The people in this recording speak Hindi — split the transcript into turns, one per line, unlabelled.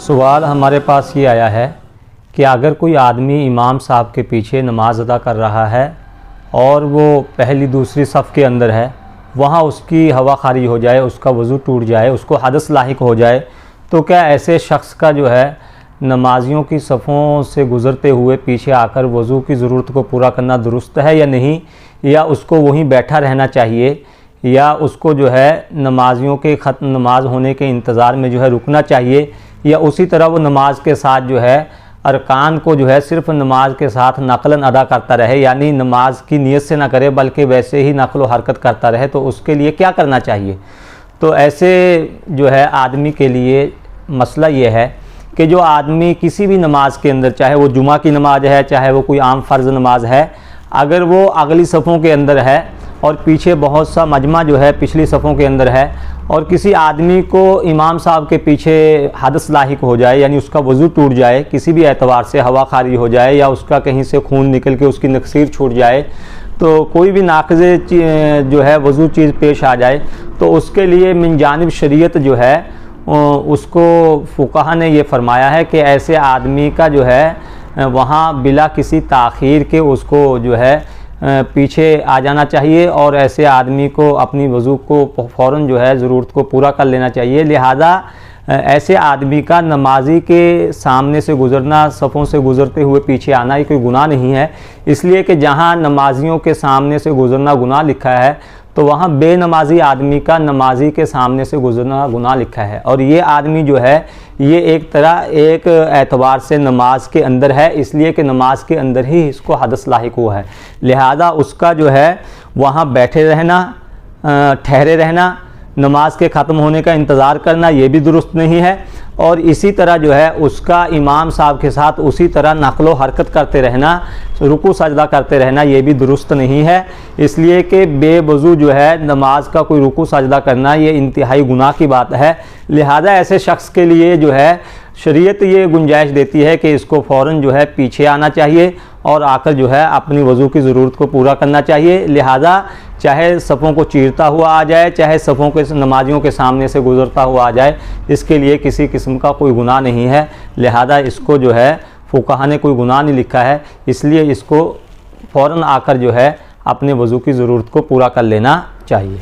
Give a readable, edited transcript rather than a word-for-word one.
सवाल हमारे पास ये आया है कि अगर कोई आदमी इमाम साहब के पीछे नमाज अदा कर रहा है और वो पहली दूसरी सफ़ के अंदर है, वहाँ उसकी हवा खारिज हो जाए, उसका वज़ू टूट जाए, उसको हदस लाहिक हो जाए, तो क्या ऐसे शख्स का जो है नमाजियों की सफ़ों से गुज़रते हुए पीछे आकर वज़ू की ज़रूरत को पूरा करना दुरुस्त है या नहीं, या उसको वहीं बैठा रहना चाहिए, या उसको जो है नमाजियों के ख़त्म नमाज होने के इंतज़ार में जो है रुकना चाहिए, या उसी तरह वो नमाज के साथ जो है अरकान को जो है सिर्फ़ नमाज के साथ नकलन अदा करता रहे, यानी नमाज की नीयत से ना करे बल्कि वैसे ही नकल व हरकत करता रहे, तो उसके लिए क्या करना चाहिए। तो ऐसे जो है आदमी के लिए मसला ये है कि जो आदमी किसी भी नमाज के अंदर, चाहे वो जुमा की नमाज है, चाहे वो कोई आम फ़र्ज़ नमाज है, अगर वो अगली सफ़ों के अंदर है और पीछे बहुत सा मजमा जो है पिछली सफ़ों के अंदर है, और किसी आदमी को इमाम साहब के पीछे हदस लाहिक हो जाए, यानी उसका वज़ू टूट जाए, किसी भी एतबार से हवा खारिज हो जाए, या उसका कहीं से खून निकल के उसकी नक्सीर छूट जाए, तो कोई भी नाक़ज़े जो है वज़ू चीज़ पेश आ जाए, तो उसके लिए मिन जानिब शरीयत जो है उसको फ़ुक़हा ने ये फ़रमाया है कि ऐसे आदमी का जो है वहाँ बिला किसी ताख़ीर के उसको जो है पीछे आ जाना चाहिए, और ऐसे आदमी को अपनी वज़ू को फ़ौरन जो है ज़रूरत को पूरा कर लेना चाहिए। लिहाजा ऐसे आदमी का नमाजी के सामने से गुज़रना, सफ़ों से गुज़रते हुए पीछे आना, ये कोई गुनाह नहीं है, इसलिए कि जहाँ नमाजियों के सामने से गुज़रना गुनाह लिखा है, तो वहाँ बेनमाजी आदमी का नमाजी के सामने से गुज़रना गुनाह लिखा है, और ये आदमी जो है ये एक तरह एक एतबार से नमाज के अंदर है, इसलिए कि नमाज के अंदर ही इसको हदस लाहिक हुआ है। लिहाजा उसका जो है वहाँ बैठे रहना, ठहरे रहना, नमाज के ख़त्म होने का इंतज़ार करना, ये भी दुरुस्त नहीं है, और इसी तरह जो है उसका इमाम साहब के साथ उसी तरह नक़लो हरकत करते रहना, रुकू सजदा करते रहना, ये भी दुरुस्त नहीं है, इसलिए कि बेवज़ू जो है नमाज का कोई रुकू सजदा करना ये इंतहाई गुनाह की बात है। लिहाजा ऐसे शख्स के लिए जो है शरीयत ये गुंजाइश देती है कि इसको फ़ौरन जो है पीछे आना चाहिए और आकर जो है अपनी वज़ू की ज़रूरत को पूरा करना चाहिए। लिहाजा चाहे सफ़ों को चीरता हुआ आ जाए, चाहे सफ़ों के नमाजियों के सामने से गुज़रता हुआ आ जाए, इसके लिए किसी किस्म का कोई गुनाह नहीं है। लिहाजा इसको जो है फ़ुक़हा ने कोई गुनाह नहीं लिखा है, इसलिए इसको फ़ौरन आकर जो है अपने वज़ू की ज़रूरत को पूरा कर लेना चाहिए।